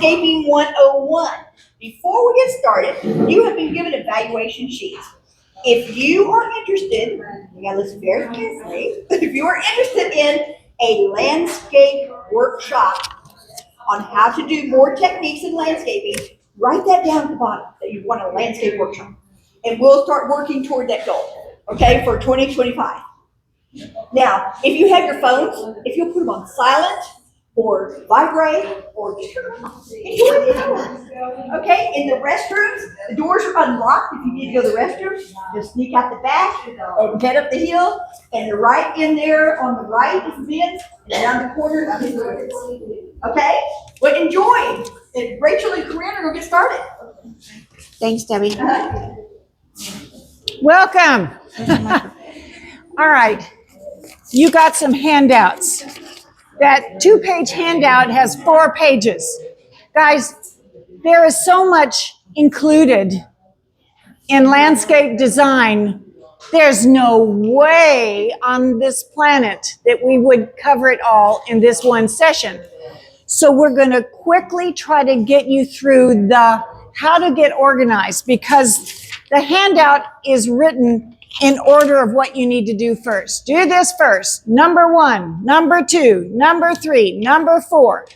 Landscaping 101. Before we get started, you have been given evaluation sheets. If you are interested, you gotta listen very carefully. If you are interested in a landscape workshop on how to do more techniques in landscaping, write that down at the bottom that you want a landscape workshop. And we'll start working toward that goal, okay, for 2025. Now, if you have your phones, if you'll put them on silent or vibrate or just turn them off, enjoy the hour. Okay, in the restrooms, the doors are unlocked. If you need to go to the restroom, just sneak out the back and head up the hill. And they're right in there on the right, if you and down the corner of the doors. Okay? Well, enjoy. And Rachel and Kerin are going to get started. Thanks, Debbie. Welcome. All right. You got some handouts. That 2-page handout has 4 pages. Guys, there is so much included in landscape design. There's no way on this planet that we would cover it all in this one session. So we're going to quickly try to get you through the how to get organized, because the handout is written in order of what you need to do first. Do this first. Number 1, number 2, number 3, number 4.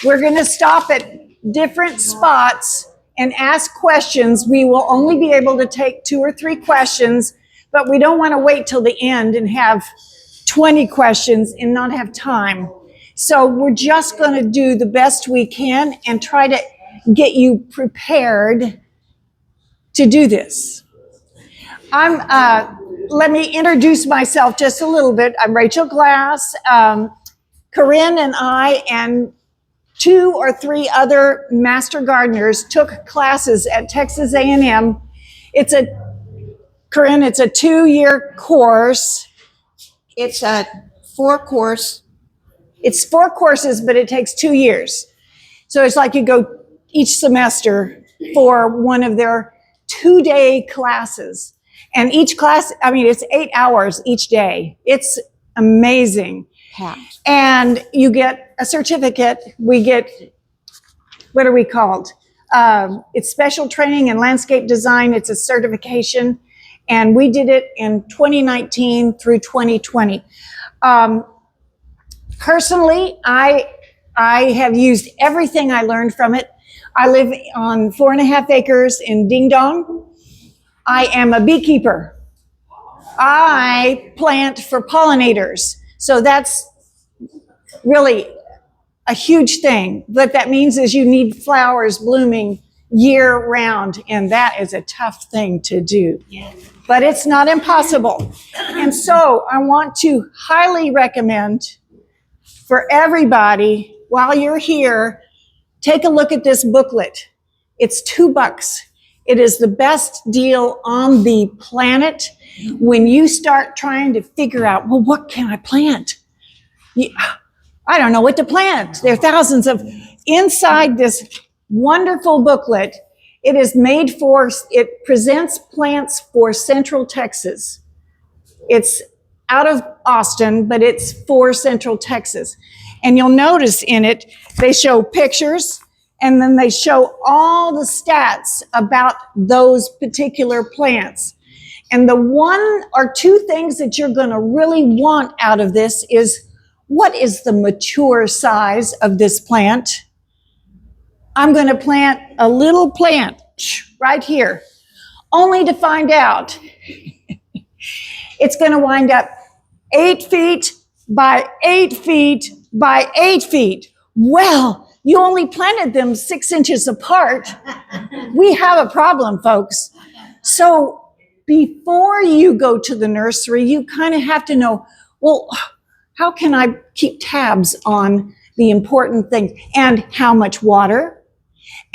We're going to stop at different spots and ask questions. We will only be able to take 2 or 3 questions, but we don't want to wait till the end and have 20 questions and not have time. So we're just going to do the best we can and try to get you prepared to do this. Let me introduce myself just a little bit. I'm Rachel Glass. Kerin and I and 2 or 3 other master gardeners took classes at Texas A&M. Kerin, it's a 2-year course. It's a 4-course. It's 4 courses, but it takes 2 years. So it's like you go each semester for one of their 2-day classes. And each class, it's 8 hours each day. It's amazing. Packed. And you get a certificate. We get, what are we called? It's special training in landscape design. It's a certification. And we did it in 2019 through 2020. Personally, I have used everything I learned from it. I live on 4.5 acres in Ding Dong. I am a beekeeper. I plant for pollinators. So that's really a huge thing. What that means is you need flowers blooming year round, and that is a tough thing to do. But it's not impossible. And so I want to highly recommend for everybody, while you're here, take a look at this booklet. It's $2. It is the best deal on the planet when you start trying to figure out, well, what can I plant? I don't know what to plant. There are thousands of, inside this wonderful booklet, it presents plants for Central Texas. It's out of Austin, but it's for Central Texas. And you'll notice in it, they show pictures, and then they show all the stats about those particular plants. And the 1 or 2 things that you're going to really want out of this is, what is the mature size of this plant? I'm going to plant a little plant right here, only to find out it's going to wind up 8 feet by 8 feet by 8 feet. Well, you only planted them 6 inches apart. We have a problem, folks. So before you go to the nursery, you kind of have to know, well, how can I keep tabs on the important things? And how much water?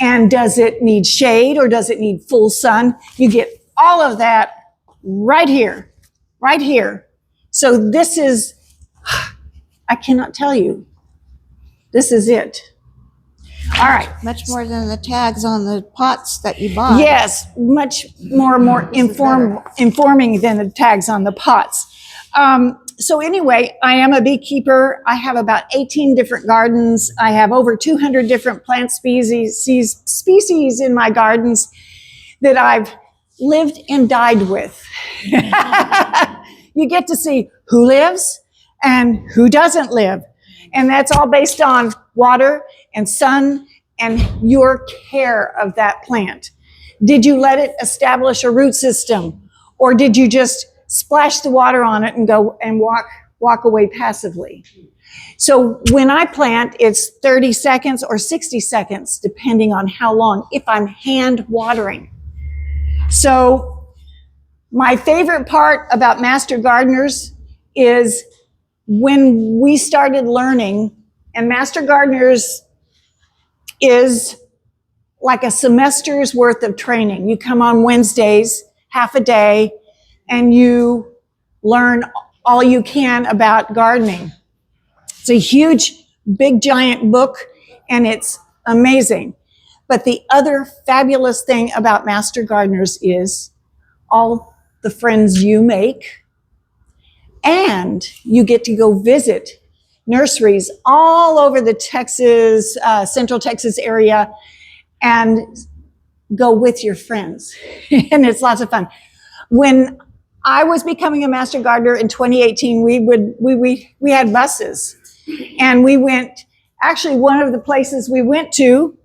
And does it need shade or does it need full sun? You get all of that right here, right here. So this is, I cannot tell you. This is it. All right. Much more than the tags on the pots that you bought. Yes, much more informing than the tags on the pots. So anyway, I am a beekeeper. I have about 18 different gardens. I have over 200 different plant species in my gardens that I've lived and died with. You get to see who lives and who doesn't live. And that's all based on water and sun and your care of that plant. Did you let it establish a root system? Or did you just splash the water on it and go and walk away passively? So when I plant, it's 30 seconds or 60 seconds, depending on how long, if I'm hand watering. So my favorite part about Master Gardeners is when we started learning, and Master Gardeners is like a semester's worth of training. You come on Wednesdays, half a day, and you learn all you can about gardening. It's a huge, big, giant book, and it's amazing. But the other fabulous thing about Master Gardeners is all the friends you make, and you get to go visit nurseries all over the Texas, Central Texas area, and go with your friends. And it's lots of fun. When I was becoming a Master Gardener in 2018, we had buses, and we went, actually one of the places we went to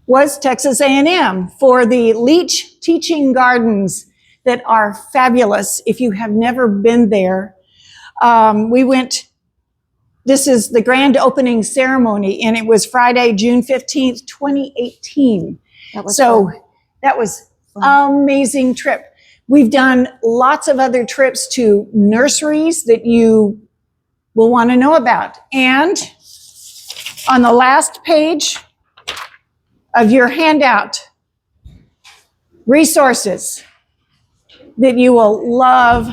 was Texas A&M for the Leach Teaching Gardens that are fabulous. If you have never been there, we went, this is the grand opening ceremony, and it was Friday, June 15th, 2018. That was That was amazing trip. We've done lots of other trips to nurseries that you will want to know about. And on the last page of your handout, resources that you will love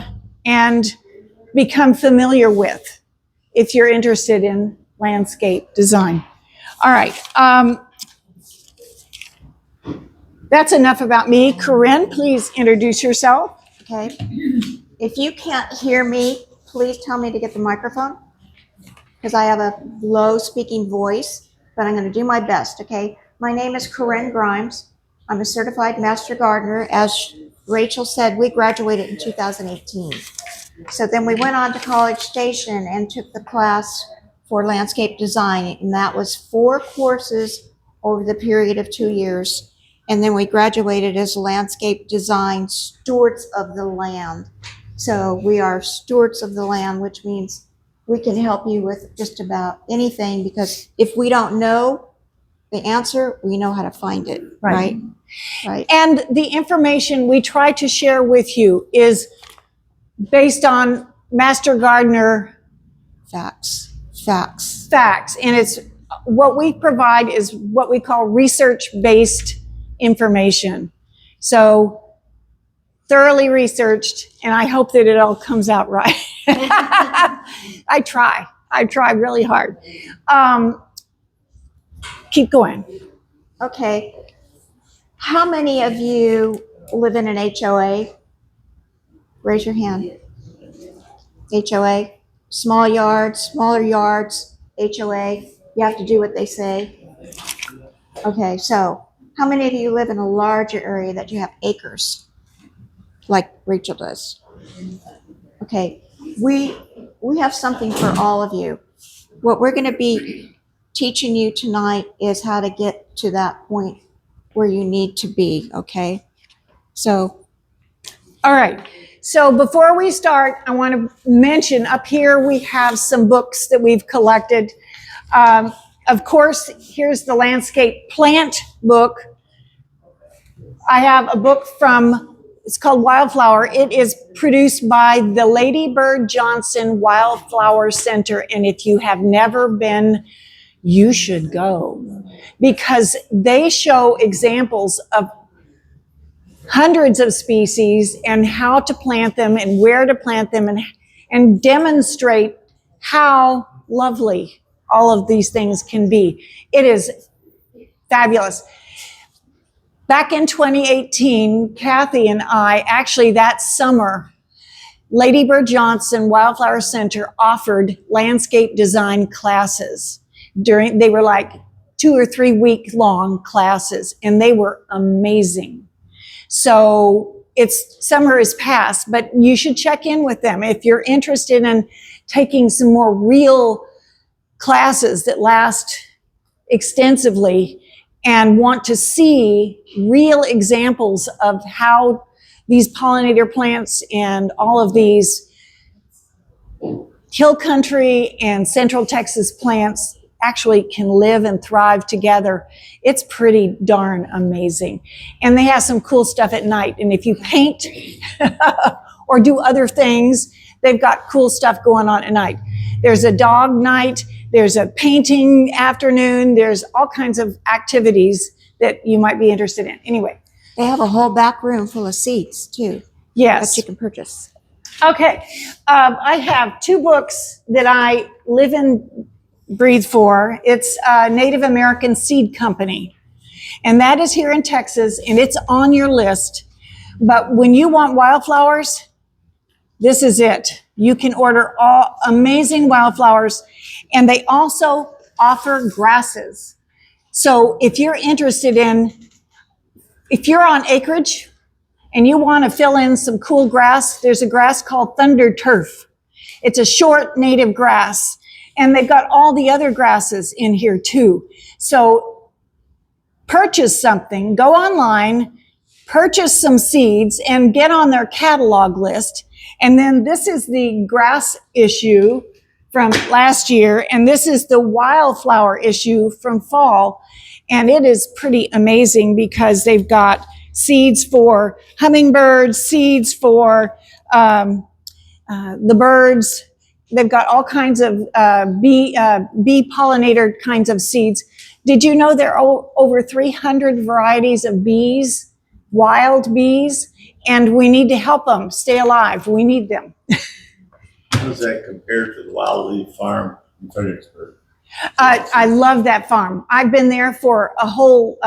and become familiar with if you're interested in landscape design. All right. That's enough about me. Kerin, please introduce yourself. Okay. If you can't hear me, please tell me to get the microphone, because I have a low speaking voice, but I'm going to do my best, okay? My name is Kerin Grimes. I'm a certified Master Gardener. As Rachel said, we graduated in 2018. So then we went on to College Station and took the class for landscape design, and that was 4 courses over the period of 2 years. And then we graduated as landscape design stewards of the land. So we are stewards of the land, which means we can help you with just about anything, because if we don't know the answer, we know how to find it, right? Right. And the information we try to share with you is based on Master Gardener Facts. facts. And it's what we provide is what we call research-based information. So thoroughly researched, and I hope that it all comes out right. I try really hard. Keep going. Okay. How many of you live in an HOA? Raise your hand. HOA. Small yards, smaller yards, HOA. You have to do what they say. Okay, so how many of you live in a larger area that you have acres, like Rachel does? Okay, we have something for all of you. What we're going to be teaching you tonight is how to get to that point where you need to be, okay? So, all right. So before we start, I want to mention up here we have some books that we've collected. Of course, here's the landscape plant book. I have a book it's called Wildflower. It is produced by the Lady Bird Johnson Wildflower Center. And if you have never been, you should go, because they show examples of hundreds of species and how to plant them and where to plant them, and demonstrate how lovely all of these things can be. It is fabulous. Back in 2018, Kathy and I, actually that summer, Lady Bird Johnson Wildflower Center offered landscape design classes. They were like 2 or 3 week long classes, and they were amazing. So summer is past, but you should check in with them if you're interested in taking some more real classes that last extensively and want to see real examples of how these pollinator plants and all of these hill country and central Texas plants actually can live and thrive together. It's pretty darn amazing. And they have some cool stuff at night. And if you paint or do other things, they've got cool stuff going on at night. There's a dog night, there's a painting afternoon, there's all kinds of activities that you might be interested in. Anyway. They have a whole back room full of seeds too. Yes. That you can purchase. Okay. I have 2 books that I live and breathe for. It's Native American Seed Company. And that is here in Texas, and it's on your list. But when you want wildflowers, this is it. You can order all amazing wildflowers, and they also offer grasses. So if you're interested if you're on acreage and you want to fill in some cool grass, there's a grass called thunder turf. It's a short native grass, and they've got all the other grasses in here too. So purchase something, go online, purchase some seeds, and get on their catalog list. And then this is the grass issue from last year, and this is the wildflower issue from fall. And it is pretty amazing because they've got seeds for hummingbirds, seeds for the birds. They've got all kinds of bee pollinator kinds of seeds. Did you know there are over 300 varieties of bees, wild bees, and we need to help them stay alive. We need them. How does that compare to the Wild Leaf Farm in Fredericksburg? I love that farm. I've been there for a whole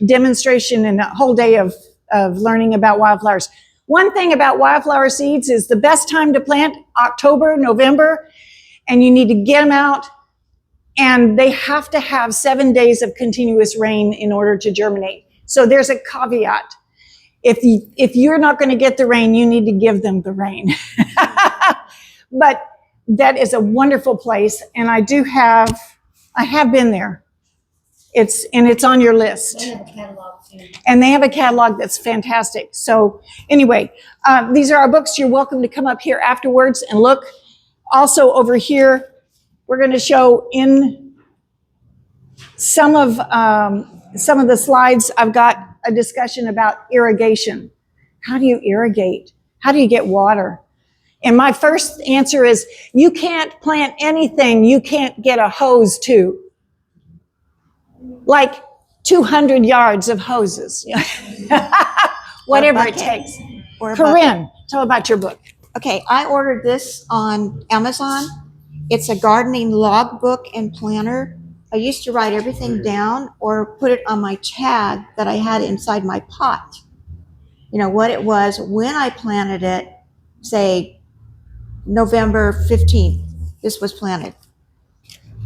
demonstration and a whole day of learning about wildflowers. One thing about wildflower seeds is the best time to plant, October, November, and you need to get them out, and they have to have 7 days of continuous rain in order to germinate. So there's a caveat. If you're not going to get the rain, you need to give them the rain. But that is a wonderful place, and I have been there. It's on your list. They have a catalog too. And they have a catalog that's fantastic. So anyway, these are our books. You're welcome to come up here afterwards and look. Also over here, we're going to show in some of the slides, I've got a discussion about irrigation. How do you irrigate? How do you get water? And my first answer is, you can't plant anything you can't get a hose to. Like 200 yards of hoses. Whatever it takes. Kerin, tell about your book. Okay, I ordered this on Amazon. It's a gardening log book and planner. I used to write everything down or put it on my tag that I had inside my pot. You know, what it was when I planted it, say November 15th, this was planted.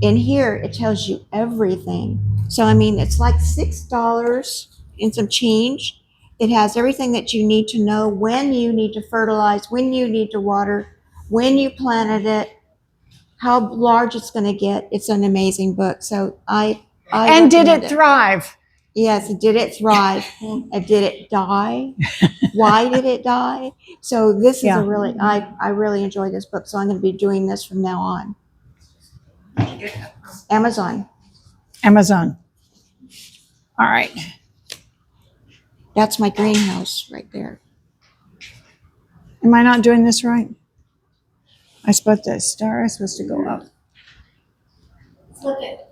In here, it tells you everything. So, I mean, it's like $6 and some change. It has everything that you need to know, when you need to fertilize, when you need to water, when you planted it, how large it's going to get. It's an amazing book. So I And did recommend it thrive? Yes, did it thrive? Did it die? Why did it die? So this is Yeah. I really enjoy this book. So I'm going to be doing this from now on. Amazon. Amazon. All right. That's my greenhouse right there. Am I not doing this right? I suppose the star is supposed to go up. Flip it.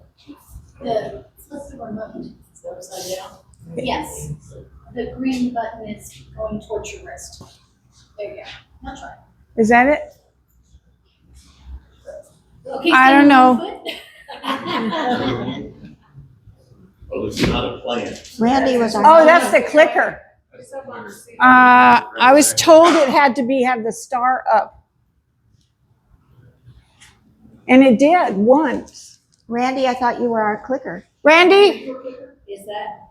Flip the remote. It's upside down. Yes. The green button is going towards your wrist. There you go. Now try. Is that it? Okay, I stand don't on know. one foot. Well, it's not a plant. Randy was our Oh, that's the clicker. I was told it had to have the star up. And it did once. Randy, I thought you were our clicker. Randy? Is that?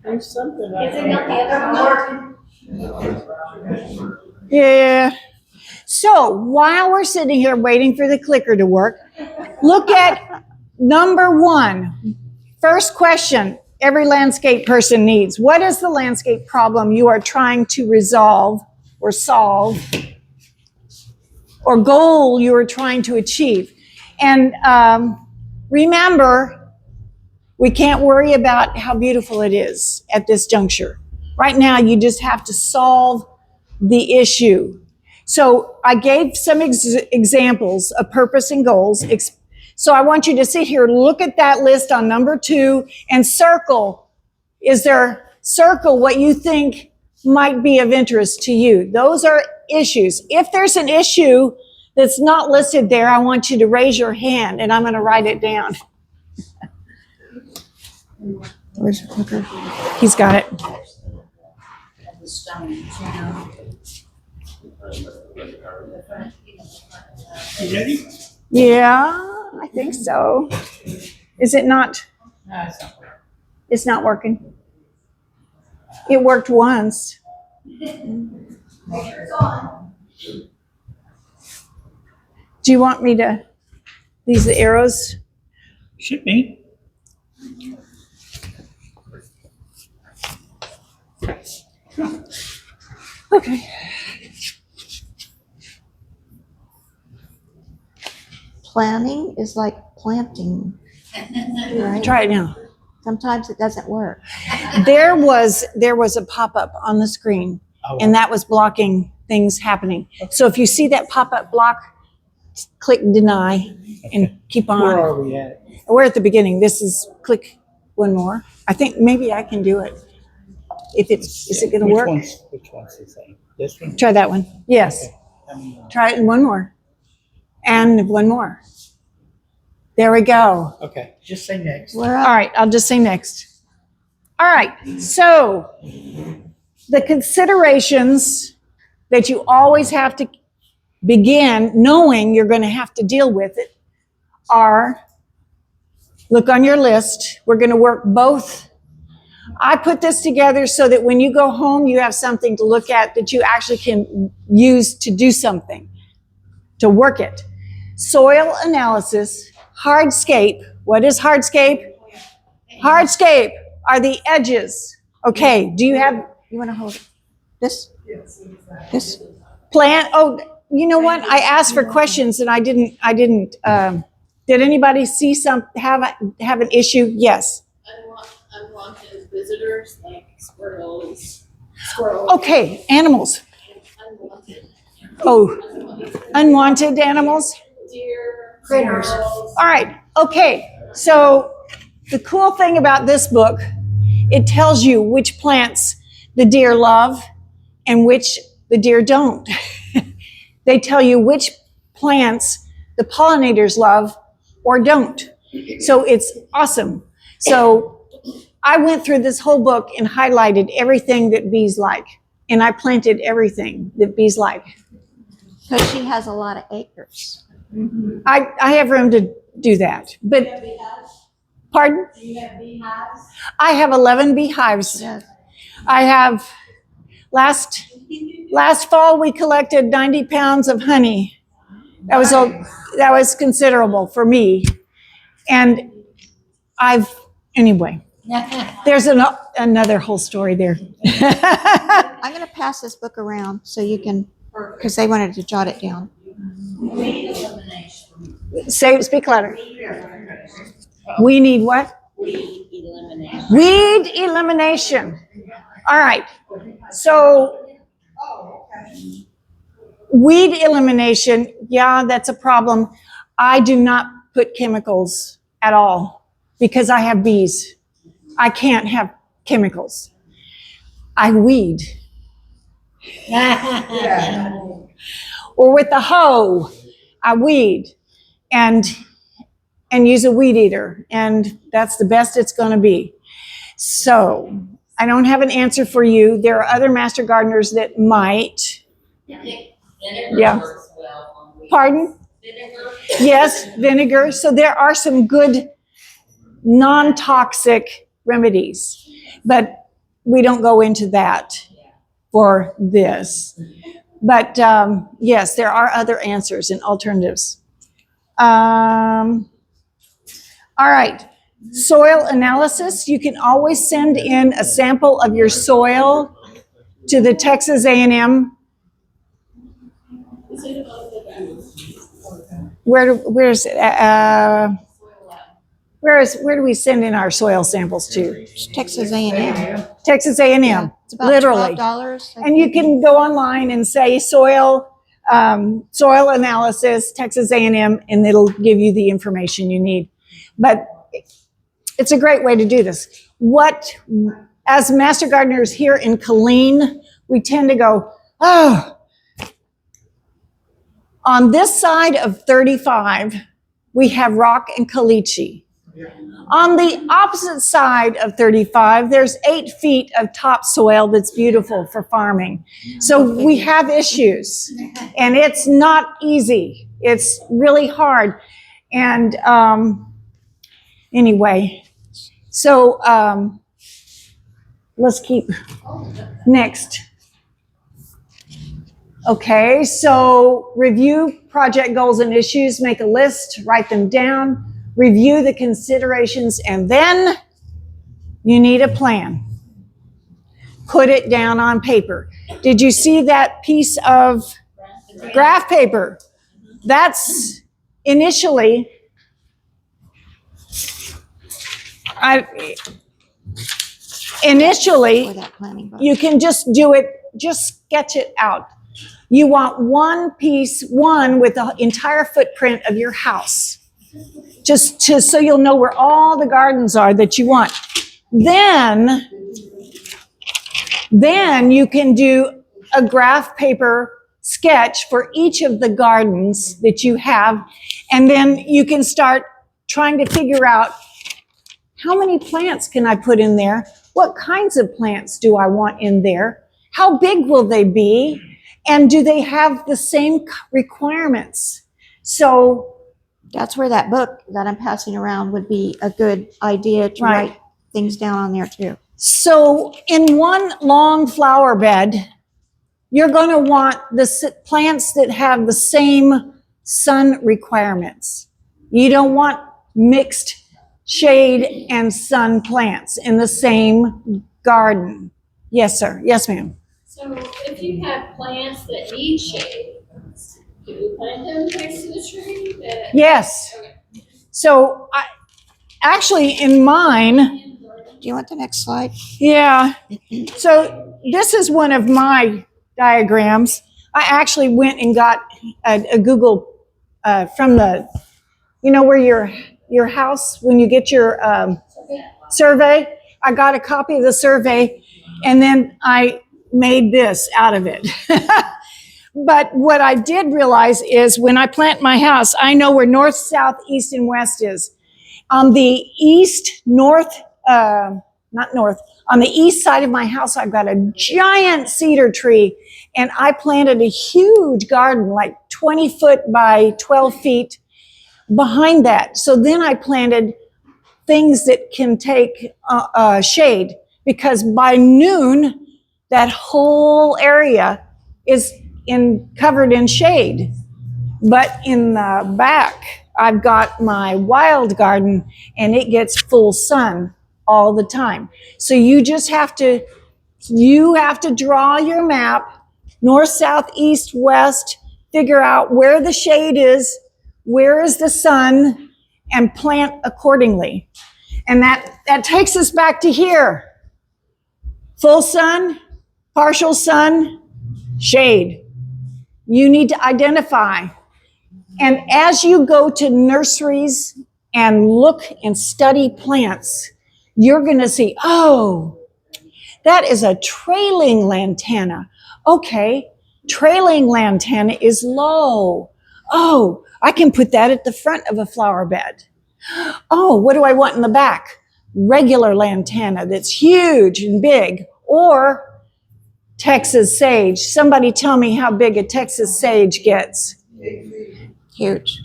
There's something. Is it not the other one? Yeah. So while we're sitting here waiting for the clicker to work, look at number 1. First question every landscape person needs. What is the landscape problem you are trying to resolve or solve, or goal you are trying to achieve? And remember, we can't worry about how beautiful it is at this juncture. Right now, you just have to solve the issue. So I gave some examples of purpose and goals. So I want you to sit here, look at that list on number 2, and circle. Circle what you think might be of interest to you. Those are issues. If there's an issue that's not listed there, I want you to raise your hand, and I'm going to write it down. Where's the clicker? He's got it. You ready? Yeah, I think so. Is it not? No, it's not. It's not working. It worked once. Do you want me to, these the arrows? Should be. Okay. Planning is like planting, right? Try it now. Sometimes it doesn't work. There was a pop-up on the screen, and that was blocking things happening. So if you see that pop-up block, click deny and keep on. Where are we at? We're at the beginning. This is click one more. I think maybe I can do it. If it's, is it going to work? Which one's the same? This one? Try that one. Yes. Try it and one more. And one more. There we go. Okay, just say next. We're All up. right, I'll just say next. All right, so the considerations that you always have to begin knowing you're going to have to deal with it are, look on your list, we're going to work both. I put this together so that when you go home, you have something to look at that you actually can use to do something, to work it. Soil analysis, hardscape. What is hardscape? Hardscape are the edges. Okay, do you have You want to hold it? This? This? plan? Oh, you know what? I asked for questions and I didn't, did anybody see have an issue? Yes. Unwanted visitors like squirrels. Okay, animals. Unwanted. Oh, unwanted animals? Deer. Critters. squirrels. All right, okay. So the cool thing about this book, it tells you which plants the deer love and which the deer don't. They tell you which plants the pollinators love or don't. So it's awesome. So I went through this whole book and highlighted everything that bees like. And I planted everything that bees like. Because she has a lot of acres. I have room to do that. But, pardon? Do you have beehives? I have 11 beehives. Yes. I have, last fall, we collected 90 pounds of honey. That was considerable for me. And anyway, there's another whole story there. I'm going to pass this book around so you can, because they wanted to jot it down. Speak louder. We need what? Weed elimination. Weed elimination. All right. So weed elimination, yeah, that's a problem. I do not put chemicals at all because I have bees. I can't have chemicals. I weed. Or with the hoe, I weed and use a weed eater, and that's the best it's going to be. So I don't have an answer for you. There are other master gardeners that might. Yeah. Pardon? Yes, vinegar. So there are some good non-toxic remedies, but we don't go into that for this. But yes, there are other answers and alternatives. All right. Soil analysis. You can always send in a sample of your soil to the Texas A&M. Where do we send in our soil samples to? It's Texas A&M. Texas A&M. It's about Literally. $12. And you can go online and say soil analysis, Texas A&M, and it'll give you the information you need. But it's a great way to do this. As master gardeners here in Kerin, we tend to go, oh, on this side of 35, we have rock and caliche. On the opposite side of 35, there's 8 feet of topsoil that's beautiful for farming. So we have issues, and it's not easy. It's really hard. And anyway, so let's keep next. Okay, so review project goals and issues, make a list, write them down, review the considerations, and then you need a plan. Put it down on paper. Did you see that piece of graph paper? That's initially, For that planning book. you can just do it, just sketch it out. You want one with the entire footprint of your house, just so you'll know where all the gardens are that you want. Then you can do a graph paper sketch for each of the gardens that you have, and then you can start trying to figure out how many plants can I put in there? What kinds of plants do I want in there? How big will they be? And do they have the same requirements? So That's where that book that I'm passing around would be a good idea to Right. write things down on there too. So in one long flower bed, you're going to want the plants that have the same sun requirements. You don't want mixed shade and sun plants in the same garden. Yes, sir. Yes, ma'am. So if you have plants that need shade, can you plant them next to the tree? Yes. Okay. So actually in mine, Do you want the next slide? yeah. So this is one of my diagrams. I actually went and got a Google from the, where your house, when you get your survey, I got a copy of the survey, and then I made this out of it. But what I did realize is when I plant my house, I know where north, south, east, and west is. On the on the east side of my house, I've got a giant cedar tree, and I planted a huge garden, like 20 foot by 12 feet behind that. So then I planted things that can take shade, because by noon, that whole area is covered in shade. But in the back, I've got my wild garden, and it gets full sun all the time. So you just have to draw your map, north, south, east, west, figure out where the shade is, where is the sun, and plant accordingly. And that takes us back to here. Full sun, partial sun, shade. You need to identify. And as you go to nurseries and look and study plants, you're going to see, oh, that is a trailing lantana. Okay, trailing lantana is low. Oh, I can put that at the front of a flower bed. Oh, what do I want in the back? regular lantana that's huge and big, or Texas sage. Somebody tell me how big a Texas sage gets. Huge.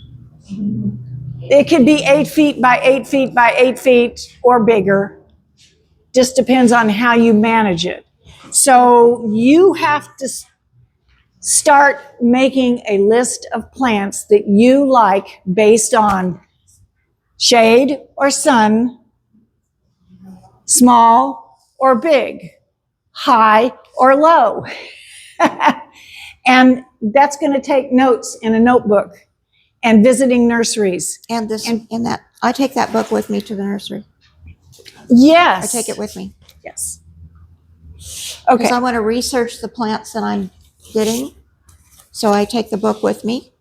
It could be 8 feet by 8 feet by 8 feet or bigger. Just depends on how you manage it. So you have to start making a list of plants that you like based on shade or sun, small or big, high or low. And that's going to take notes in a notebook and visiting nurseries. And this, and that, I take that book with me to the nursery. Yes. I take it with me. Yes. Because Okay. I want to research the plants that I'm getting. So I take the book with me.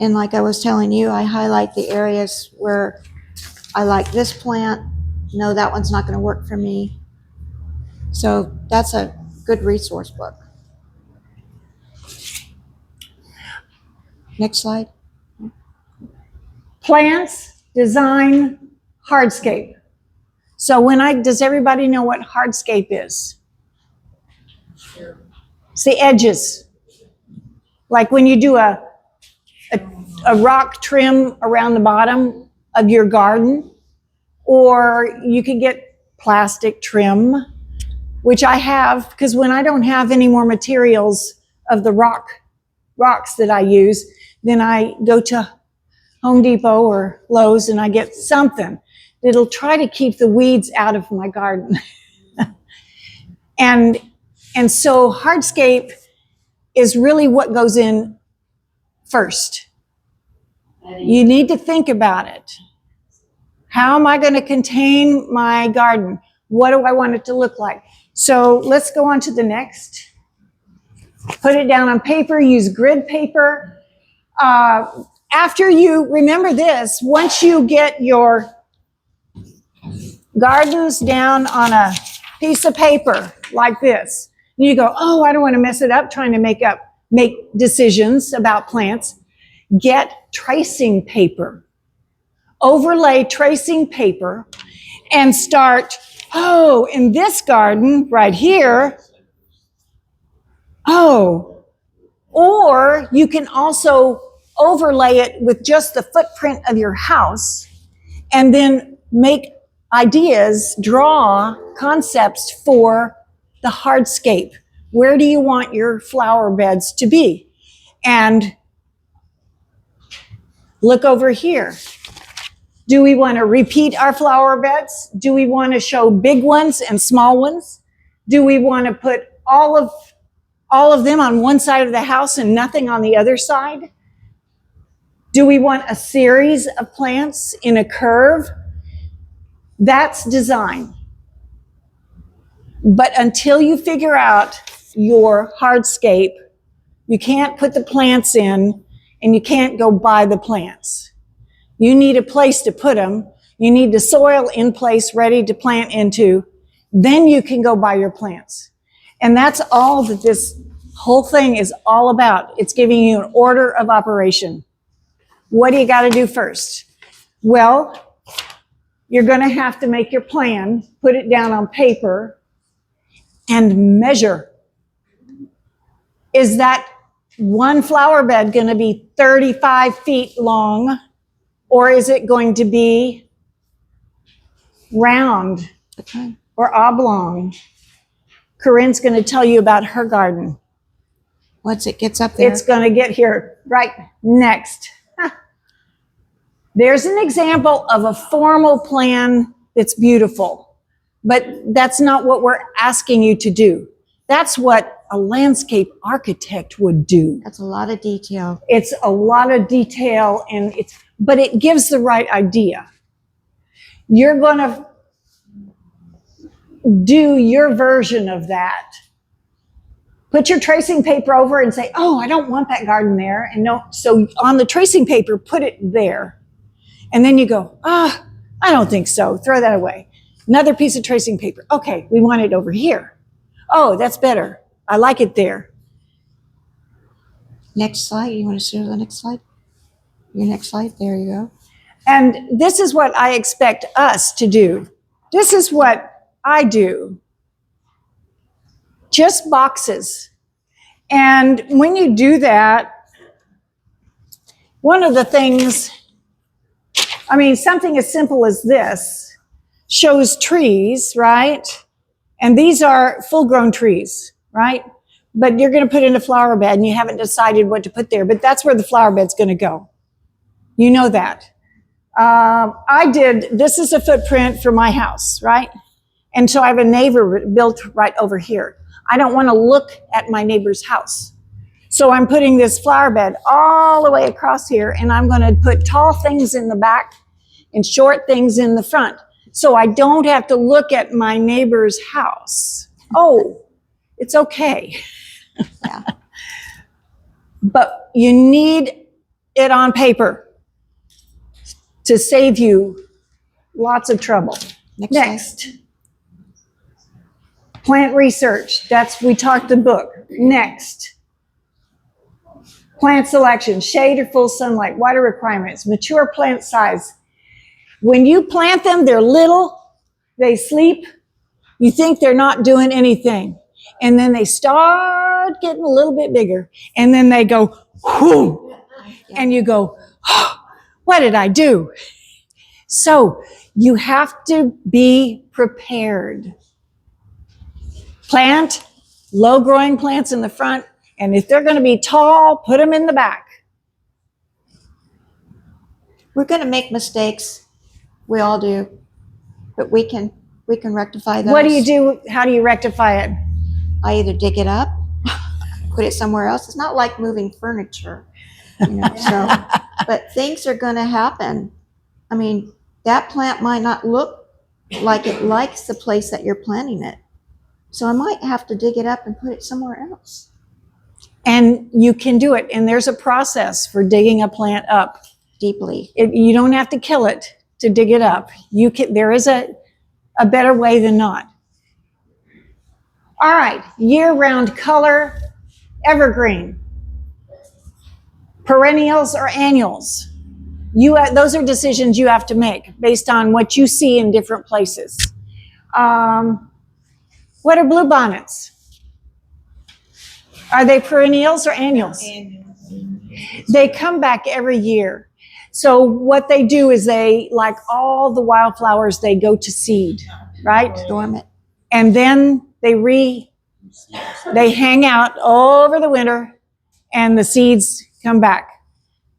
And like I was telling you, I highlight the areas where I like this plant. No, that one's not going to work for me. So that's a good resource book. Next slide. Plants design hardscape. So does everybody know what hardscape is? It's the edges. Like when you do a rock trim around the bottom of your garden, or you could get plastic trim, which I have, because when I don't have any more materials of the rocks that I use, then I go to Home Depot or Lowe's and I get something that'll try to keep the weeds out of my garden. and so hardscape is really what goes in first. You need to think about it. How am I going to contain my garden? What do I want it to look like? So let's go on to the next. Put it down on paper, use grid paper. After you, remember this, once you get your gardens down on a piece of paper like this, you go, oh, I don't want to mess it up trying to make decisions about plants. Get tracing paper. Overlay tracing paper and start, oh, in this garden right here, oh, or you can also overlay it with just the footprint of your house and then make ideas, draw concepts for the hardscape. Where do you want your flower beds to be? And look over here. Do we want to repeat our flower beds? Do we want to show big ones and small ones? Do we want to put all of them on one side of the house and nothing on the other side? Do we want a series of plants in a curve? That's design. But until you figure out your hardscape, you can't put the plants in and you can't go buy the plants. You need a place to put them. You need the soil in place ready to plant into. Then you can go buy your plants. And that's all that this whole thing is all about. It's giving you an order of operation. What do you got to do first? Well, you're going to have to make your plan, put it down on paper, and measure. Is that one flower bed going to be 35 feet long, or is it going to be round or oblong? Corinne's going to tell you about her garden. Once it gets up there. It's going to get here right next. There's an example of a formal plan that's beautiful, but that's not what we're asking you to do. That's what a landscape architect would do. That's a lot of detail. It's a lot of detail, but it gives the right idea. You're going to do your version of that. Put your tracing paper over and say, oh, I don't want that garden there. And no, so on the tracing paper, put it there. And then you go, I don't think so. Throw that away. Another piece of tracing paper. Okay, we want it over here. Oh, that's better. I like it there. Next slide. You want to show the next slide? Your next slide. There you go. And this is what I expect us to do. This is what I do. Just boxes. And when you do that, one of the things, I mean, something as simple as this shows trees, right? And these are full-grown trees, right? But you're going to put in a flower bed and you haven't decided what to put there, but that's where the flower bed's going to go. You know that. This is a footprint for my house, right? And so I have a neighbor built right over here. I don't want to look at my neighbor's house. So I'm putting this flower bed all the way across here, and I'm going to put tall things in the back and short things in the front. So I don't have to look at my neighbor's house. Oh, it's okay. Yeah. But you need it on paper to save you lots of trouble. Next. Plant research. We talked the book. Next. Plant selection. Shade or full sunlight. Water requirements. Mature plant size. When you plant them, they're little. They sleep. You think they're not doing anything. And then they start getting a little bit bigger. And then they go, whoo. And you go, oh, what did I do? So you have to be prepared. Plant low-growing plants in the front, and if they're going to be tall, put them in the back. We're going to make mistakes. We all do. But we can rectify those. What do you do? How do you rectify it? I either dig it up, put it somewhere else. It's not like moving furniture, so, but things are going to happen. I mean, that plant might not look like it likes the place that you're planting it. So I might have to dig it up and put it somewhere else. And you can do it. And there's a process for digging a plant up. Deeply. You don't have to kill it to dig it up. There is a better way than not. All right, year-round color, evergreen. Perennials or annuals. Those are decisions you have to make based on what you see in different places. What are bluebonnets? Are they perennials or annuals? They come back every year. So what they do is like all the wildflowers, they go to seed, right? Dormant. And then they hang out over the winter and the seeds come back.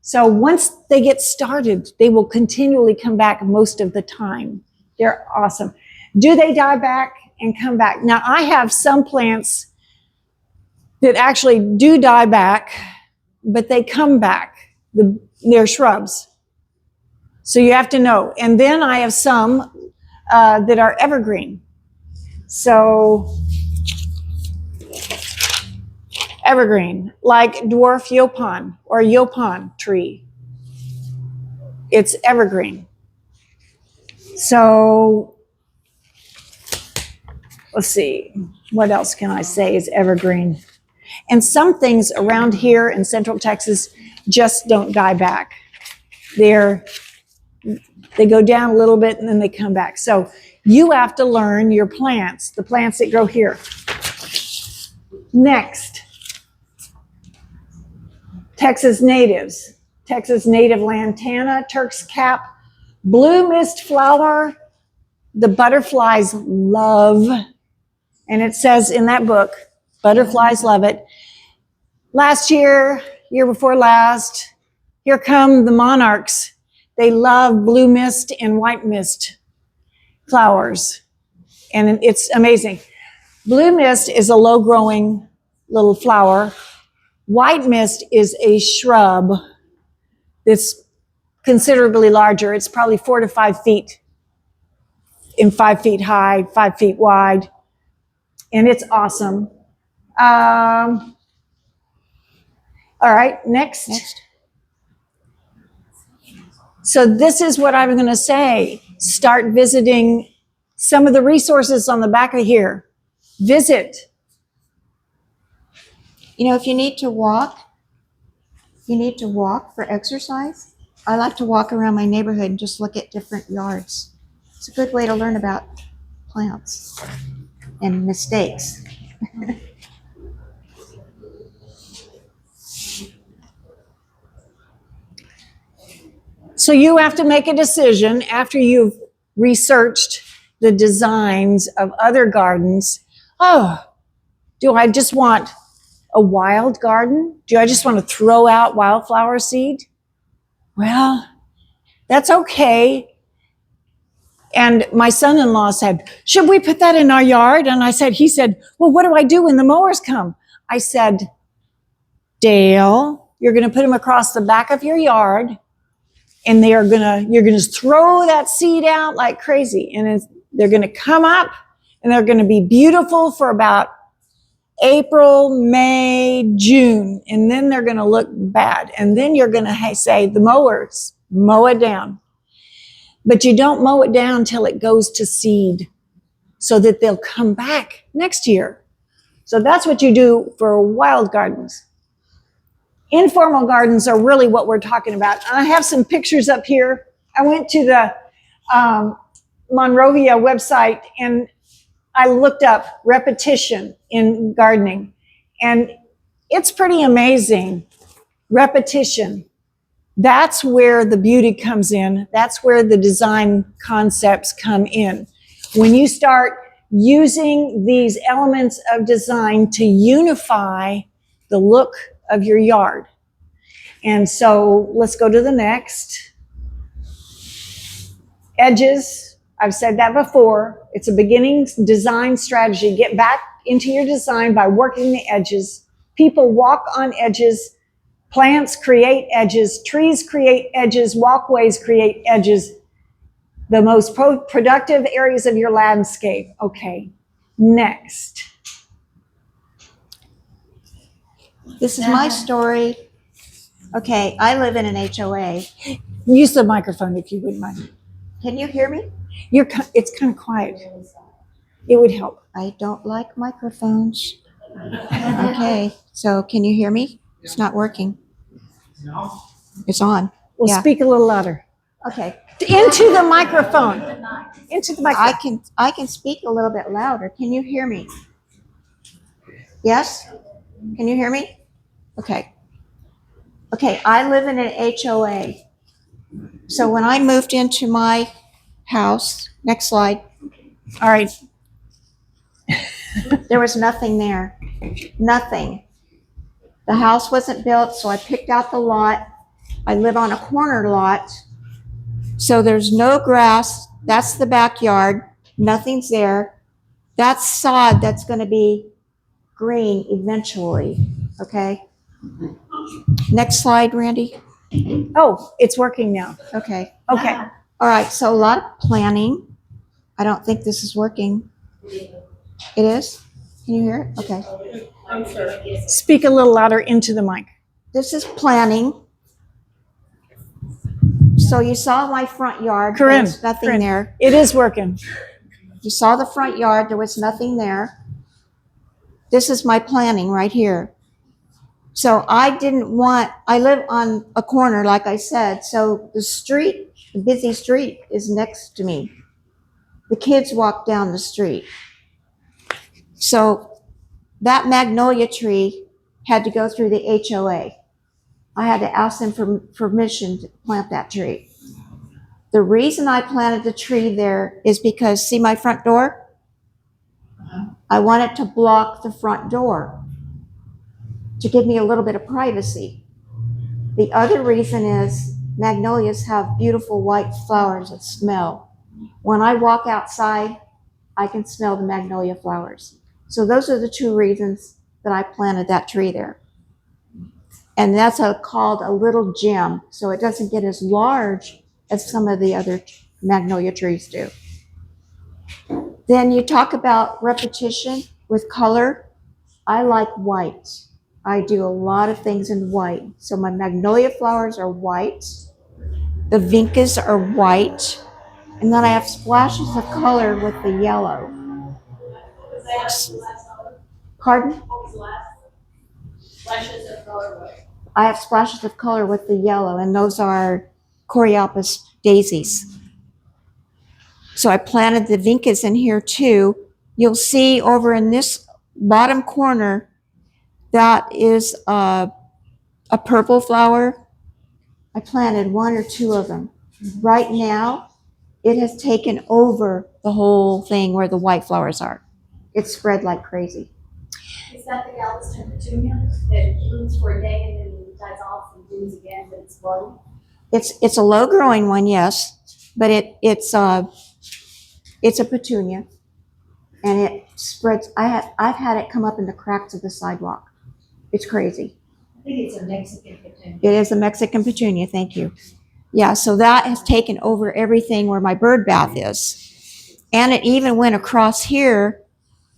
So once they get started, they will continually come back most of the time. They're awesome. Do they die back and come back? Now, I have some plants that actually do die back, but they come back. They're shrubs. So you have to know. And then I have some that are evergreen. So evergreen, like dwarf yaupon or yaupon tree. It's evergreen. So let's see, what else can I say is evergreen? And some things around here in Central Texas just don't die back. They go down a little bit and then they come back. So you have to learn your plants, the plants that grow here. Next, Texas natives. Texas native lantana, Turk's cap, blue mist flower, the butterflies love. And it says in that book, butterflies love it. Last year, year before last, here come the monarchs. They love blue mist and white mist flowers. And it's amazing. Blue mist is a low-growing little flower. White mist is a shrub that's considerably larger. It's probably 4 to 5 feet and 5 feet high, 5 feet wide. And it's awesome. All right, next. So this is what I'm going to say. Start visiting some of the resources on the back of here. Visit. If you need to walk for exercise, I like to walk around my neighborhood and just look at different yards. It's a good way to learn about plants and mistakes. So you have to make a decision after you've researched the designs of other gardens. Oh, do I just want a wild garden? Do I just want to throw out wildflower seed? Well, that's okay. And my son-in-law said, should we put that in our yard? And he said, well, what do I do when the mowers come? I said, Dale, you're going to put them across the back of your yard, and you're going to throw that seed out like crazy. And they're going to come up, and they're going to be beautiful for about April, May, June, and then they're going to look bad. And then you're going to say, the mowers, mow it down. But you don't mow it down till it goes to seed so that they'll come back next year. So that's what you do for wild gardens. Informal gardens are really what we're talking about. And I have some pictures up here. I went to the Monrovia website and I looked up repetition in gardening. And it's pretty amazing. Repetition. That's where the beauty comes in. That's where the design concepts come in. When you start using these elements of design to unify the look of your yard. And so let's go to the next. Edges. I've said that before. It's a beginning design strategy. Get back into your design by working the edges. People walk on edges. Plants create edges, trees create edges, walkways create edges. The most productive areas of your landscape. Okay, next. This is my story. Okay, I live in an HOA. Use the microphone if you wouldn't mind. Can you hear me? It's kind of quiet. It would help. I don't like microphones. Okay, so can you hear me? It's not working. It's on. Well, Yeah. speak a little louder. Okay. Into the microphone. Into the microphone. I can speak a little bit louder. Can you hear me? Yes? Can you hear me? Okay. Okay, I live in an HOA. So when I moved into my house, next slide, All right. there was nothing there. Nothing. The house wasn't built, so I picked out the lot. I live on a corner lot, so there's no grass. That's the backyard. Nothing's there. That's sod that's going to be green eventually, okay? Next slide, Randy. Oh, it's working now. Okay. Okay. All right, so a lot of planning. I don't think this is working. It is? Can you hear it? Okay. Speak a little louder into the mic. This is planning. So you saw my front yard. Kerin, There's nothing Kerin, there. It is working. You saw the front yard. There was nothing there. This is my planning right here. So I live on a corner, like I said. So the busy street is next to me. The kids walk down the street. So that magnolia tree had to go through the HOA. I had to ask them for permission to plant that tree. The reason I planted the tree there is because, see my front door? I wanted to block the front door to give me a little bit of privacy. The other reason is magnolias have beautiful white flowers that smell. When I walk outside, I can smell the magnolia flowers. So those are the two reasons that I planted that tree there. And that's called a little gem, so it doesn't get as large as some of the other magnolia trees do. Then you talk about repetition with color. I like white. I do a lot of things in white. So my magnolia flowers are white. The vincas are white. And then I have splashes of color with the yellow. Pardon? Flashes of color. I have splashes of color with the yellow, and those are Coreopus daisies. So I planted the vincas in here too. You'll see over in this bottom corner, that is a purple flower. I planted 1 or 2 of them. Right now, it has taken over the whole thing where the white flowers are. It's spread like crazy. Is that the Galveston petunia that blooms for a day and then dies off and blooms again, but it's low? It's a low growing one, yes, but it's a petunia, and it spreads. I've had it come up in the cracks of the sidewalk. It's crazy. I think it's a Mexican petunia. It is a Mexican petunia. Thank you. Yeah, so that has taken over everything where my bird bath is, and it even went across here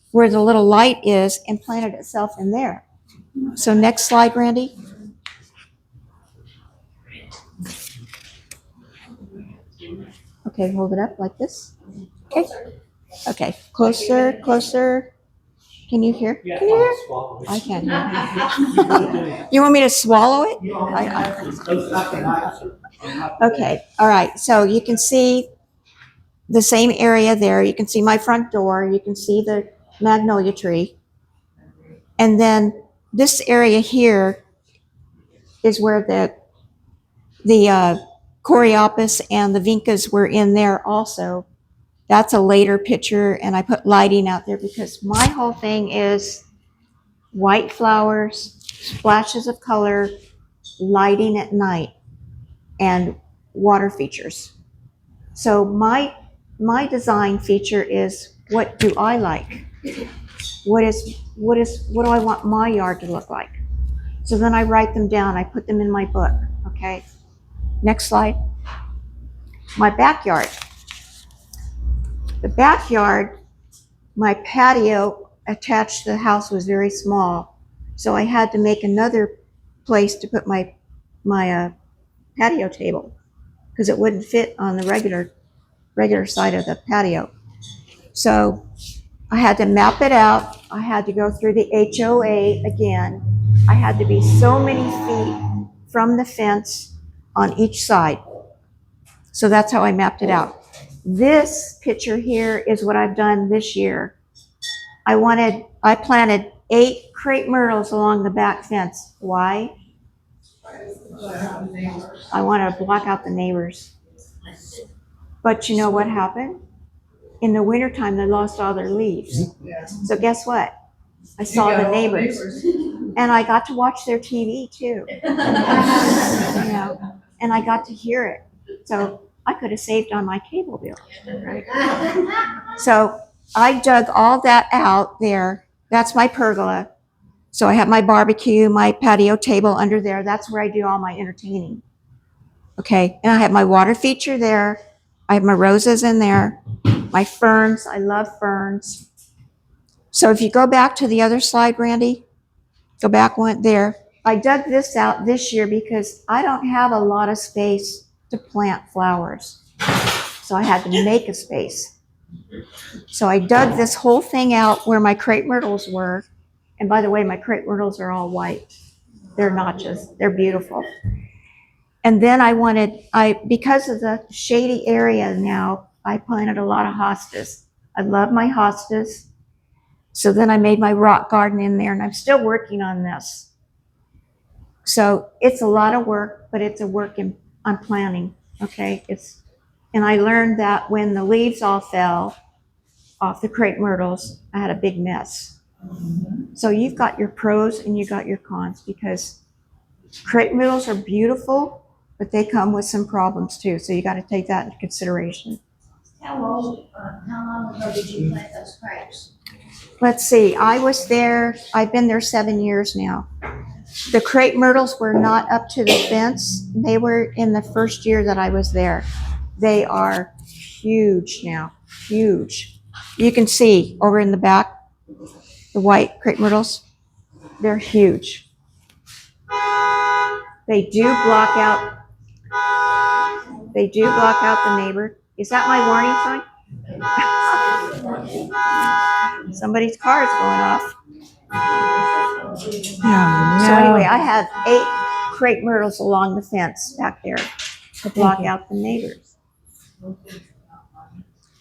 where the little light is and planted itself in there. So next slide, Randy. Okay, hold it up like this. Okay. Okay, closer, closer. Can you hear? Can you hear? I can't hear. You want me to swallow it? Okay, all right. So you can see the same area there. You can see my front door. You can see the magnolia tree. And then this area here is where the Coreopus and the vincas were in there also. That's a later picture, and I put lighting out there because my whole thing is white flowers, splashes of color, lighting at night, and water features. So my design feature is, what do I like? What do I want my yard to look like? So then I write them down. I put them in my book. Okay. Next slide. My backyard. The backyard, my patio attached to the house was very small, so I had to make another place to put my patio table because it wouldn't fit on the regular side of the patio. So I had to map it out. I had to go through the HOA again. I had to be so many feet from the fence on each side. So that's how I mapped it out. This picture here is what I've done this year. I planted 8 crepe myrtles along the back fence. Why? I want to block out the neighbors. But you know what happened? In the wintertime, they lost all their leaves. So guess what? I saw the neighbors. And I got to watch their TV too. And I got to hear it. So I could have saved on my cable bill, right? So I dug all that out there. That's my pergola. So I have my barbecue, my patio table under there. That's where I do all my entertaining. Okay, and I have my water feature there. I have my roses in there. My ferns, I love ferns. So if you go back to the other slide, Randy, go back one there. I dug this out this year because I don't have a lot of space to plant flowers. So I had to make a space. So I dug this whole thing out where my crepe myrtles were. And by the way, my crepe myrtles are all white. They're notches. They're beautiful. And then because of the shady area now, I planted a lot of hostas. I love my hostas. So then I made my rock garden in there, and I'm still working on this. So it's a lot of work, but it's a work I'm planning. Okay, and I learned that when the leaves all fell off the crepe myrtles, I had a big mess. So you've got your pros and you got your cons, because crepe myrtles are beautiful, but they come with some problems too. So you got to take that into consideration. How long ago did you plant those crepes? Let's see, I've been there 7 years now. The crepe myrtles were not up to the fence. They were in the first year that I was there. They are huge now, huge. You can see over in the back, the white crepe myrtles, they're huge. They do block out the neighbor. Is that my warning sign? Somebody's car is going off. So anyway, I have 8 crepe myrtles along the fence back there. to block out the neighbors.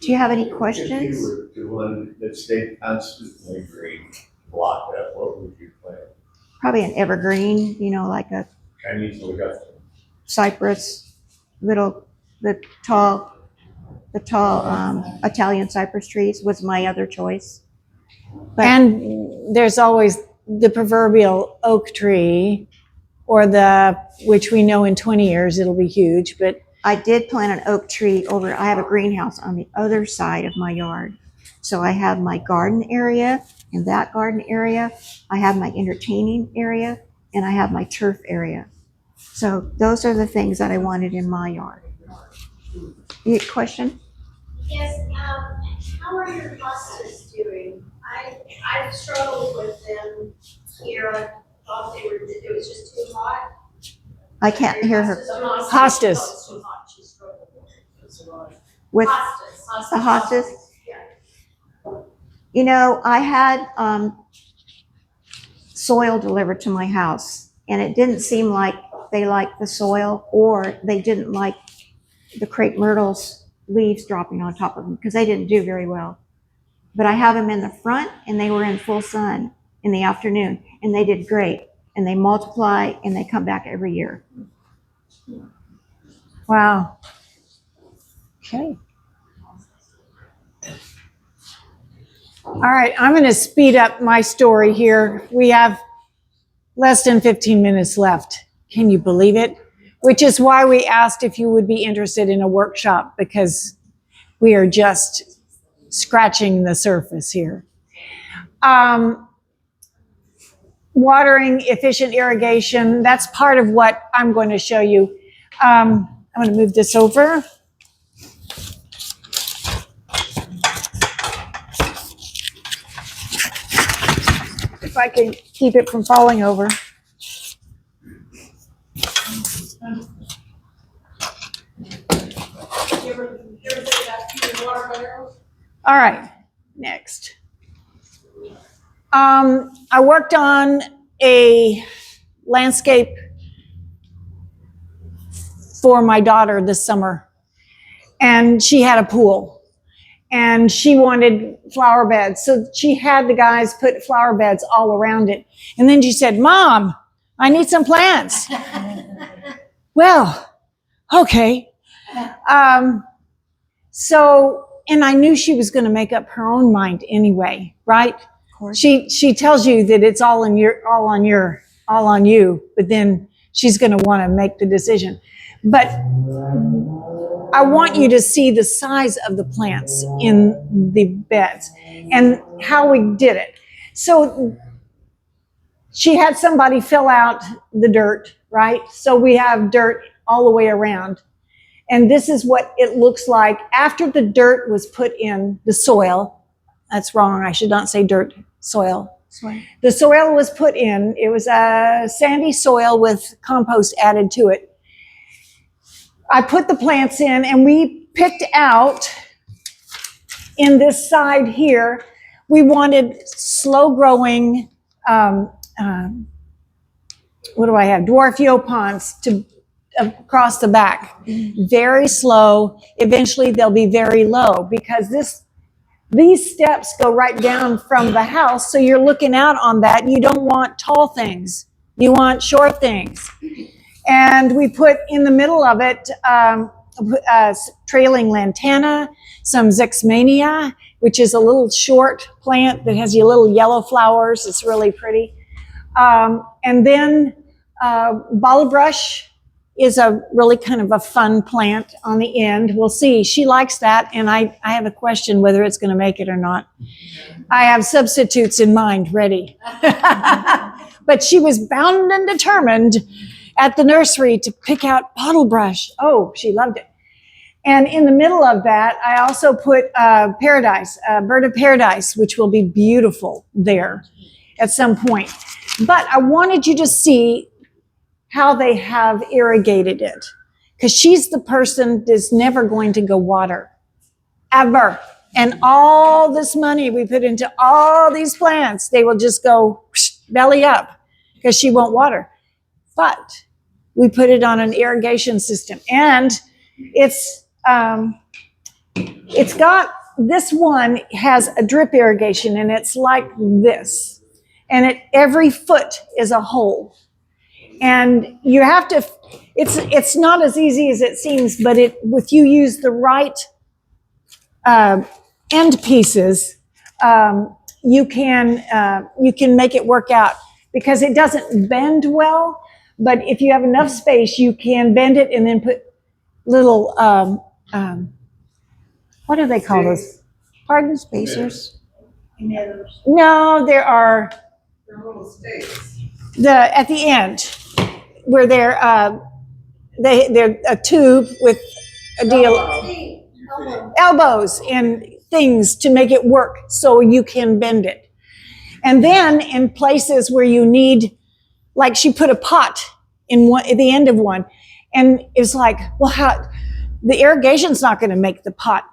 Do you have any If you questions? were to one that stayed constantly green, block that, what would you plant? Probably an evergreen, like a Chinese look cypress, the tall Italian cypress trees was my other choice. But And there's always the proverbial oak tree, or which we know in 20 years it'll be huge, but I did plant an oak tree I have a greenhouse on the other side of my yard. So I have my garden area. In that garden area, I have my entertaining area, and I have my turf area. So those are the things that I wanted in my yard. You question? Yes, how are your hostas doing? I've struggled with them here. I thought it was just too hot. I can't hear her. Hostas. It's too hot, she struggled With Hostas. the hostas? I had soil delivered to my house, and it didn't seem like they liked the soil, or they didn't like the crepe myrtle's leaves dropping on top of them, because they didn't do very well. But I have them in the front, and they were in full sun in the afternoon, and they did great. And they multiply, and they come back every year. wow. Okay. All right, I'm going to speed up my story here. We have less than 15 minutes left. Can you believe it? Which is why we asked if you would be interested in a workshop, because we are just scratching the surface here. Watering, efficient irrigation, that's part of what I'm going to show you. I'm going to move this over. If I can keep it from falling over. All right, next. I worked on a landscape for my daughter this summer, and she had a pool, and she wanted flower beds. So she had the guys put flower beds all around it. And then she said, "Mom, I need some plants." Well, okay. And I knew she was going to make up her own mind anyway, right? Of course. She tells you that it's all on you, but then she's going to want to make the decision. But I want you to see the size of the plants in the beds and how we did it. So she had somebody fill out the dirt, right? So we have dirt all the way around. And this is what it looks like after the dirt was put in the soil. That's wrong. I should not say dirt, soil. The soil was put in. It was a sandy soil with compost added to it. I put the plants in, and we picked out in this side here, we wanted slow growing, what do I have? Dwarf Yopons to across the back. Very slow. Eventually they'll be very low, because these steps go right down from the house. So you're looking out on that. You don't want tall things. You want short things. And we put in the middle of it trailing lantana, some Zixmania, which is a little short plant that has your little yellow flowers. It's really pretty. And then bottle brush is a really kind of a fun plant on the end. We'll see. She likes that, and I have a question whether it's going to make it or not. I have substitutes in mind ready. But she was bound and determined at the nursery to pick out bottle brush. Oh, she loved it. And in the middle of that, I also put paradise, bird of paradise, which will be beautiful there at some point. But I wanted you to see how they have irrigated it, because she's the person that's never going to go water, ever. And all this money we put into all these plants, they will just go belly up, because she won't water. But we put it on an irrigation system. And it's got, this one has a drip irrigation, and it's like this. And every foot is a hole. And you have to, it's not as easy as it seems, but if you use the right end pieces, you can make it work out, because it doesn't bend well. But if you have enough space, you can bend it and then put little, what do they call those? Pardon? Spacers. No, there are at the end where they're a tube with a deal, elbows and things to make it work so you can bend it. And then in places where you need, like she put a pot in one at the end of one, and it's like, well, how the irrigation's not going to make the pot.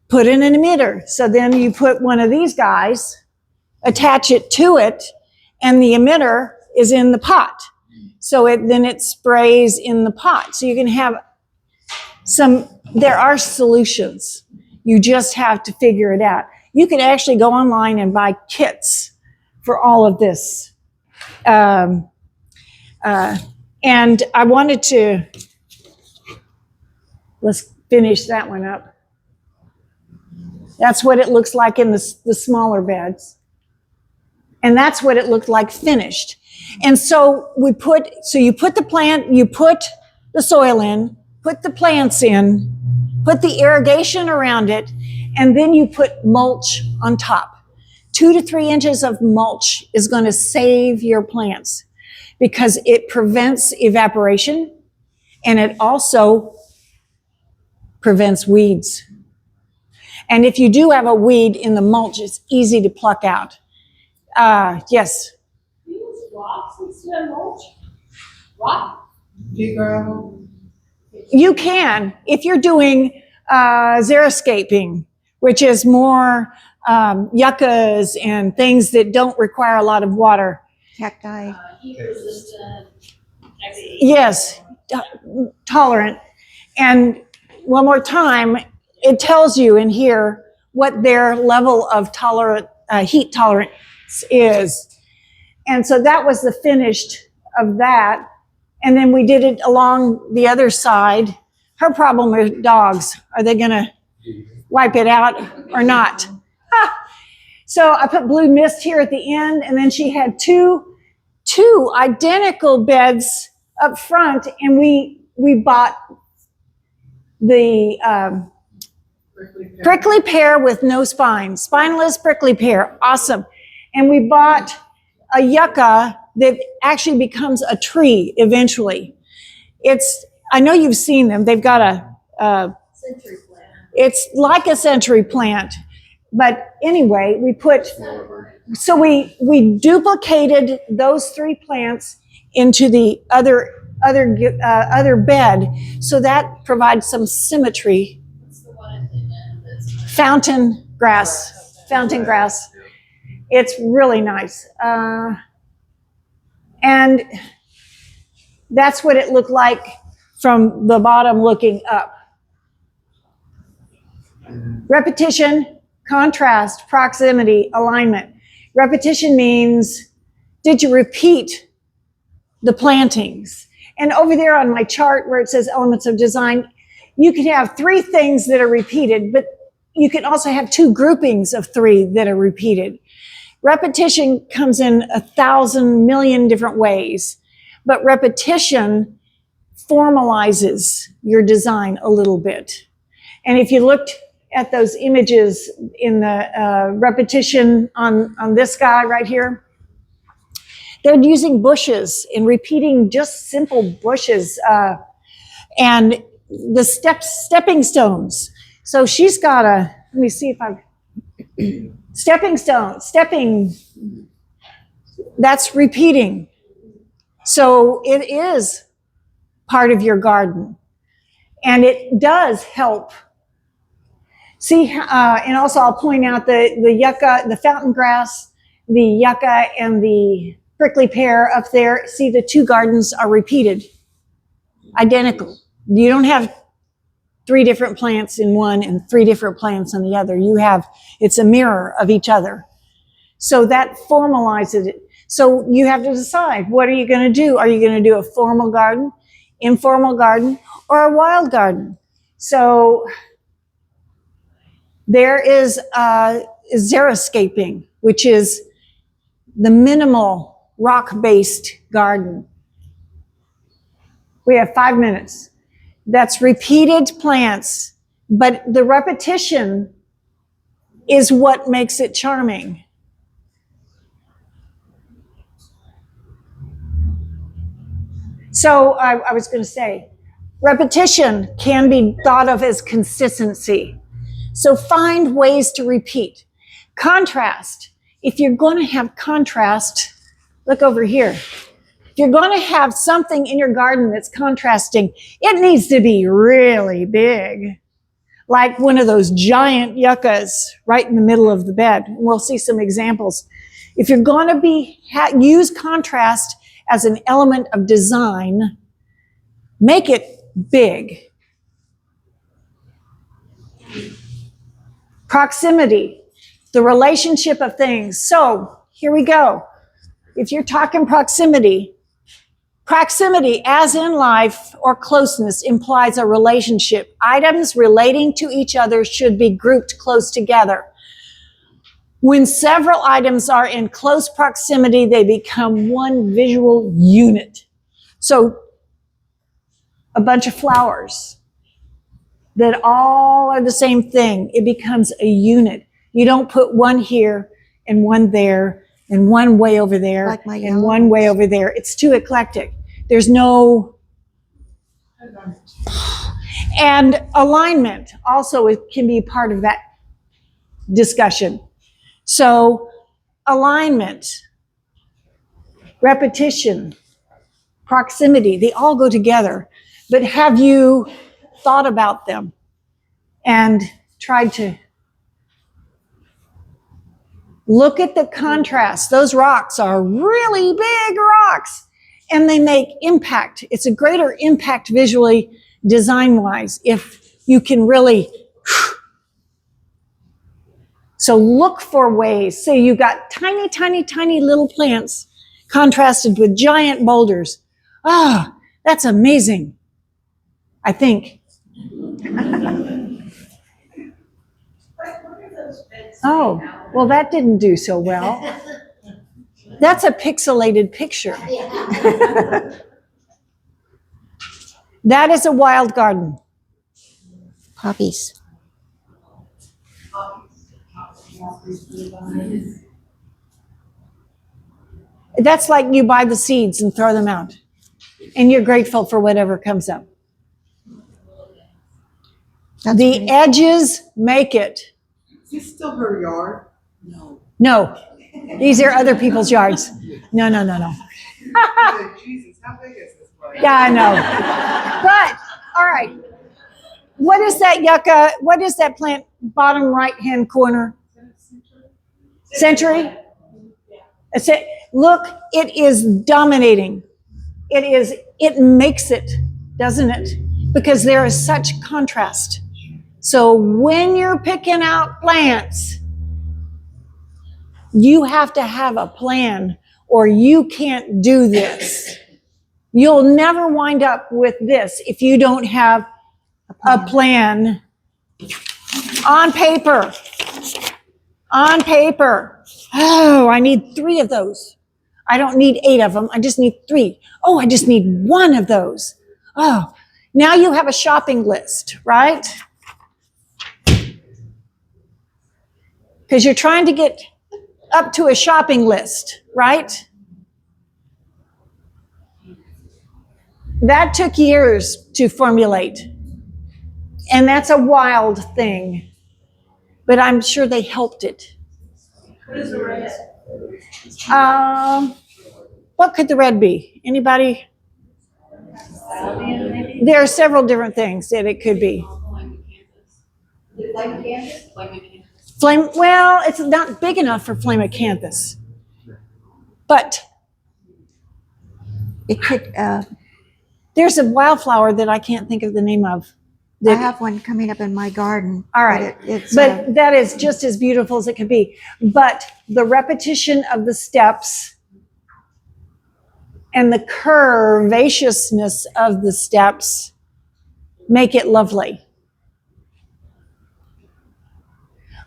Put in an emitter. So then you put one of these guys, attach it to it, and the emitter is in the pot. So then it sprays in the pot. So you can have there are solutions. You just have to figure it out. You can actually go online and buy kits for all of this. And I wanted to, let's finish that one up. That's what it looks like in the smaller beds. And that's what it looked like finished. And so you put the soil in, put the plants in, put the irrigation around it, and then you put mulch on top. 2 to 3 inches of mulch is going to save your plants, because it prevents evaporation, and it also prevents weeds. And if you do have a weed in the mulch, it's easy to pluck out. Yes? Do you use rocks instead of mulch? Rock? You can, if you're doing xeriscaping, which is more yuccas and things that don't require a lot of water. Cacti. Heat resistant. Yes, tolerant. And one more time, it tells you in here what their level of heat tolerance is. And so that was the finished of that. And then we did it along the other side. Her problem is dogs. Are they going to wipe it out or not? So I put blue mist here at the end, and then she had two identical beds up front, and we bought the prickly pear with no spines, spineless prickly pear, awesome. And we bought a yucca that actually becomes a tree eventually. I know you've seen them. They've got a Century plant. it's like a century plant. But anyway, we duplicated those 3 plants into the other bed, so that provides some symmetry. What's the one at the end that's Fountain grass. It's really nice. And that's what it looked like from the bottom looking up. Repetition, contrast, proximity, alignment. Repetition means, did you repeat the plantings? And over there on my chart where it says elements of design, you can have 3 things that are repeated, but you can also have 2 groupings of 3 that are repeated. Repetition comes in 1,000 million different ways, but repetition formalizes your design a little bit. And if you looked at those images in the repetition on this guy right here, they're using bushes and repeating just simple bushes and the stepping stones. So she's got let me see if I've, stepping, that's repeating. So it is part of your garden, and it does help. See, and also I'll point out the yucca, the fountain grass, the yucca, and the prickly pear up there. See, the 2 gardens are repeated. Identical. You don't have 3 different plants in one and 3 different plants in the other. It's a mirror of each other. So that formalizes it. So you have to decide, what are you going to do? Are you going to do a formal garden, informal garden, or a wild garden? So there is xeriscaping, which is the minimal rock-based garden. We have 5 minutes. That's repeated plants, but the repetition is what makes it charming. So I was going to say, repetition can be thought of as consistency. So find ways to repeat. Contrast. If you're going to have contrast, look over here. If you're going to have something in your garden that's contrasting, it needs to be really big. Like one of those giant yuccas right in the middle of the bed. We'll see some examples. If you're going to use contrast as an element of design, make it big. Proximity, the relationship of things. So here we go. If you're talking proximity as in life or closeness implies a relationship. Items relating to each other should be grouped close together. When several items are in close proximity, they become one visual unit. So a bunch of flowers that all are the same thing, it becomes a unit. You don't put one here and one there and one way over there Like my and yellow one way over there. It's too eclectic. There's no... And alignment also can be part of that discussion. So alignment, repetition, proximity, they all go together. But have you thought about them and tried to look at the contrast? Those rocks are really big rocks and they make impact. It's a greater impact visually, design-wise, if you can really... So look for ways. Say you got tiny, tiny, tiny little plants contrasted with giant boulders. Ah, that's amazing, I think. Oh, well, that didn't do so well. That's a pixelated picture. That is a wild garden. Poppies. That's like you buy the seeds and throw them out. And you're grateful for whatever comes up. The edges make it. Is this still her yard? No. These are other people's yards. No. Jesus, how big is this place? Yeah, I know. But, all right. What is that yucca? What is that plant, bottom right-hand corner? Century? Look, it is dominating. It makes it, doesn't it? Because there is such contrast. So when you're picking out plants, you have to have a plan or you can't do this. You'll never wind up with this if you don't have a plan on paper. On paper. Oh, I need 3 of those. I don't need 8 of them. I just need 3. Oh, I just need 1 of those. Oh, now you have a shopping list, right? Because you're trying to get up to a shopping list, right? That took years to formulate. And that's a wild thing. But I'm sure they helped it. What is the red? What could the red be? Anybody? There are several different things that it could be. Flame, well, it's not big enough for flamacanthus. But It could, There's a wildflower that I can't think of the name of. I have one coming up in my garden. All right. It's But that is just as beautiful as it could be. But the repetition of the steps and the curvaceousness of the steps make it lovely.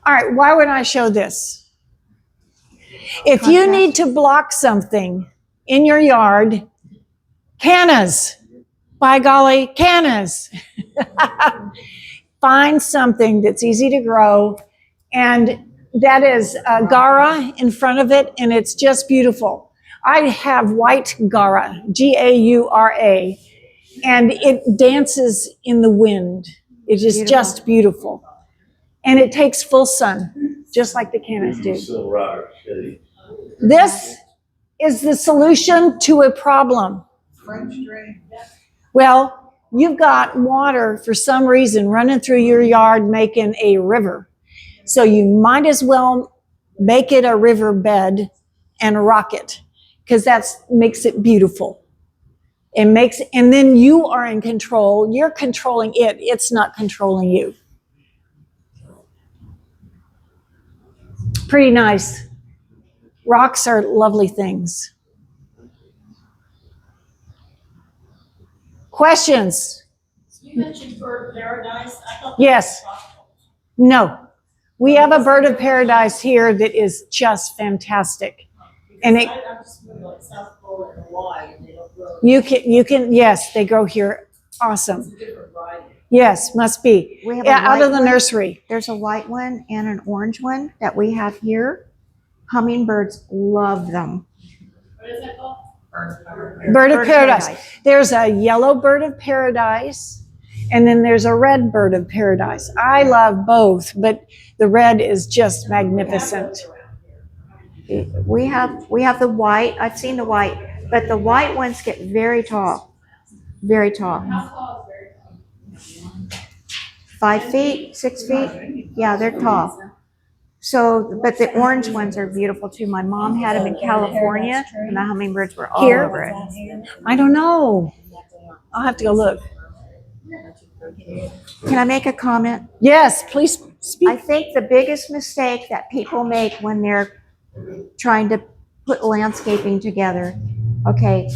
All right, why would I show this? If you need to block something in your yard, cannas. By golly, cannas. Find something that's easy to grow, and that is Gaura in front of it, and it's just beautiful. I have white Gaura, Gaura, and it dances in the wind. It is just beautiful. And it takes full sun, just like the cannas do. This is the solution to a problem. French drain. Well, you've got water for some reason running through your yard making a river. So you might as well make it a river bed and rock it, because that makes it beautiful. And then you are in control. You're controlling it. It's not controlling you. Pretty nice. Rocks are lovely things. Questions? You mentioned bird of paradise. I thought Yes. No. We have a bird of paradise here that is just fantastic. And I'm just moving like South Florida and Hawaii, and they don't grow. you can, yes, they grow here. Awesome. Different variety. Yes, must be. We have Yeah, out of the one. nursery. There's a white one and an orange one that we have here. Hummingbirds love them. What is that called? Bird of paradise. There's a yellow bird of paradise, and then there's a red bird of paradise. I love both, but the red is just magnificent. We have the white. I've seen the white, but the white ones get very tall, very tall. How tall is very tall? 5 feet, 6 feet. Yeah, they're tall. So, but the orange ones are beautiful too. My mom had them in California, and the hummingbirds were all Here? over it. I don't know. I'll have to go look. Can I make a comment? Yes, please I speak. think the biggest mistake that people make when they're trying to put landscaping together, okay,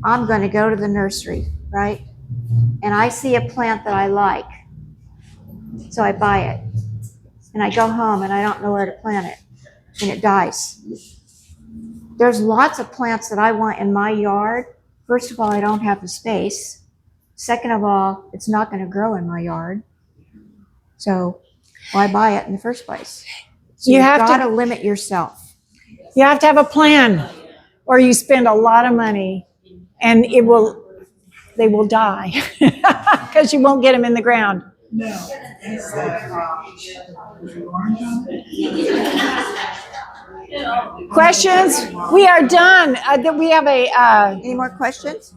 I'm going to go to the nursery, right? And I see a plant that I like. So I buy it. And I go home and I don't know where to plant it. And it dies. There's lots of plants that I want in my yard. First of all, I don't have the space. Second of all, it's not going to grow in my yard. So why buy it in the first place? So You you've have got to- to limit yourself. You have to have a plan, or you spend a lot of money, and they will die because you won't get them in the ground. No. It's the orange on it. Questions? We are done. We have a Any more questions?